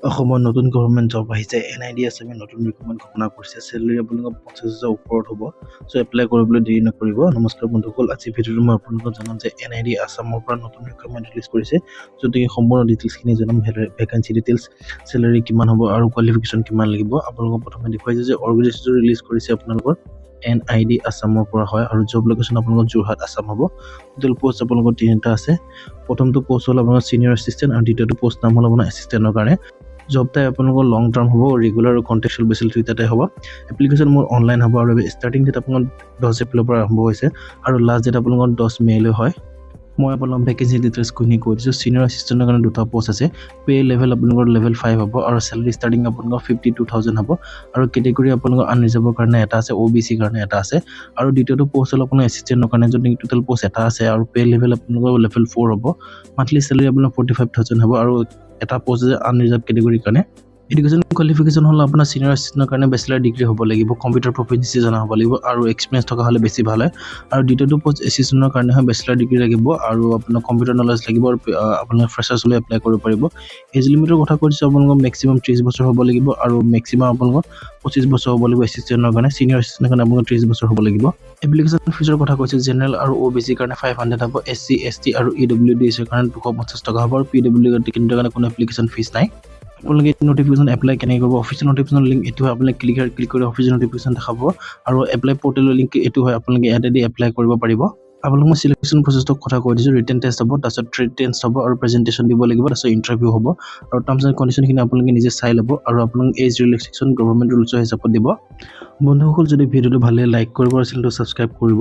অসমৰ নতুন government job আহিছে NID আছামে নতুন ৰিক্ৰুটমেণ্ট ঘোষণা কৰিছে চেলেৰি আপোনালোকৰ 50,000 ওপৰত হ'ব সো এপ্লাই কৰিবলৈ দেৰি নকৰিব নমস্কাৰ বন্ধুসকল আজি ভিডিঅ'টো মই আপোনালোকক জনাম যে NID আছামৰ পৰা নতুন ৰিক্ৰুটমেণ্ট ৰিলিজ কৰিছে যদি সম্পূৰ্ণ ডিটেইলছখিনি জনাম ভেকেন্সি ডিটেইলছ চেলেৰি কিমান হ'ব আৰু কোৱালিফিকেশ্যন কিমান লাগিব আপোনালোকক প্ৰথমে দেখুৱাইছে যে অৰ্গেনাইজেশ্যন ৰিলিজ কৰিছে আপোনালোকৰ NID আছামৰ পৰা হয় আৰু জব লোকেশ্যন আপোনালোকৰ যোৰহাট আছাম হ'ব টোটেল পোষ্ট আপোনালোকৰ তিনিটা আছে প্ৰথমটো পোষ্ট হ'ল আপোনালোকৰ সিনিয়ৰ এছিষ্টেণ্ট আৰু দ্বিতীয়টো পোষ্ট নাম হ'ল আপোনাৰ এছিষ্টেণ্টৰ কাৰণে জব টাইপ আপোনালোকৰ লং টাৰ্ম হ'ব ৰেগুলাৰ আৰু কণ্টেক্সুৱেল বেচিছ দুইটাতে হ'ব এপ্লিকেশ্যন মোৰ অনলাইন হ'ব আৰু ষ্টাৰ্টিং ডেট আপোনাৰ 10 এপ্ৰিলৰ পৰা আৰম্ভ হৈছে আৰু লাষ্ট ডেট আপোনালোকৰ 10 মে'লৈ হয় মই আপোনালোকক ভেকেন্সি ডিটেইলছ কৈ দিছোঁ সিনিয়ৰ এছিষ্টেণ্টৰ কাৰণে দুটা পোষ্ট আছে পে লেভেল আপোনালোকৰ লেভেল 5 হ'ব আৰু চেলাৰি ষ্টাৰ্টিং আপোনালোকৰ 52,000 হ'ব আৰু কেটেগৰী আপোনালোকৰ আনৰিজাৰ্ভৰ কাৰণে এটা আছে OBC কাৰণে এটা আছে আৰু দ্বিতীয়টো পোষ্ট হ'ল আপোনাৰ এছিষ্টেণ্টৰ কাৰণে যদি টোটেল পোষ্ট এটা আছে আৰু পে লেভেল আপোনালোকৰ লেভেল 4 হ'ব মান্থলি চেলাৰি আপোনাৰ 45,000 হ'ব আৰু এটা পোষ্ট আছে আনৰিজাৰ্ভ কেটেগৰীৰ কাৰণে এডুকেশ্যন কোৱালিফিকেশ্যন হ'ল আপোনাৰ সিনিয়ৰ এছিষ্টেণ্টৰ কাৰণে বেচেলাৰ ডিগ্ৰী হ'ব লাগিব কম্পিউটাৰ প্ৰফিচিয়েঞ্চি জনা হ'ব লাগিব আৰু এক্সপিৰিয়েঞ্চ থকা হ'লে বেছি ভাল হয় আৰু দ্বিতীয়টো পোষ্ট এছিষ্টেণ্টৰ কাৰণে হয় বেচেলাৰ ডিগ্ৰী লাগিব আৰু আপোনাৰ কম্পিউটাৰ নলেজ লাগিব আৰু আপোনাৰ ফ্ৰেছাৰ্ছ হ'লে এপ্লাই কৰিব পাৰিব এজ লিমিটৰ কথা কৈছোঁ আপোনালোকৰ মেক্সিমাম 30 বছৰ হ'ব লাগিব আৰু মেক্সিমাম আপোনালোকৰ 25 বছৰ হ'ব লাগিব এছিষ্টেণ্টৰ কাৰণে সিনিয়ৰ এছিষ্টেণ্টৰ কাৰণে আপোনালোকৰ 30 বছৰ হ'ব লাগিব এপ্লিকেশ্যন ফিজৰ কথা কৈছোঁ জেনেৰেল আৰু OBC কাৰণে 500 হ'ব SC ST আৰু EWDS ৰ কাৰণে 250 টকা হ'ব আৰু PWD কাৰণে কোনো এপ্লিকেশ্যন ফিজ নাই আপোনালোকে নোটিফিকেশ্যন এপ্লাই কেনেকৈ কৰিব অফিচিয়েল নোটিফিকেশ্যন লিংক এইটো হয় আপোনালোকে ক্লিক কৰি অফিচিয়েল নোটিফিকেশ্যন দেখাব আৰু এপ্লাই পৰ্টেলৰ লিংক এইটো হয় আপোনালোকে ইয়াতে দি এপ্লাই কৰিব পাৰিব আপোনালোক মই সিলেকশ্যন প্ৰচেছটোৰ কথা কৈ দিছোঁ ৰিটেন টেষ্ট হ'ব তাৰপিছত ট্ৰেড টেষ্ট হ'ব আৰু প্ৰেজেণ্টেশ্যন দিব লাগিব তাৰপিছত ইণ্টাৰভিউ হ'ব আৰু টাৰ্মছ এণ্ড কণ্ডিশ্যনখিনি আপোনালোকে নিজে চাই ল'ব আৰু আপোনালোক এজ ৰিলেক্সেশ্যন গভৰ্ণমেণ্ট ৰুলছৰ হিচাপত দিব বন্ধুসকল যদি ভিডিঅ'টো ভালে লাইক কৰিব আৰু চেনেলটো ছাবস্ক্ৰাইব কৰিব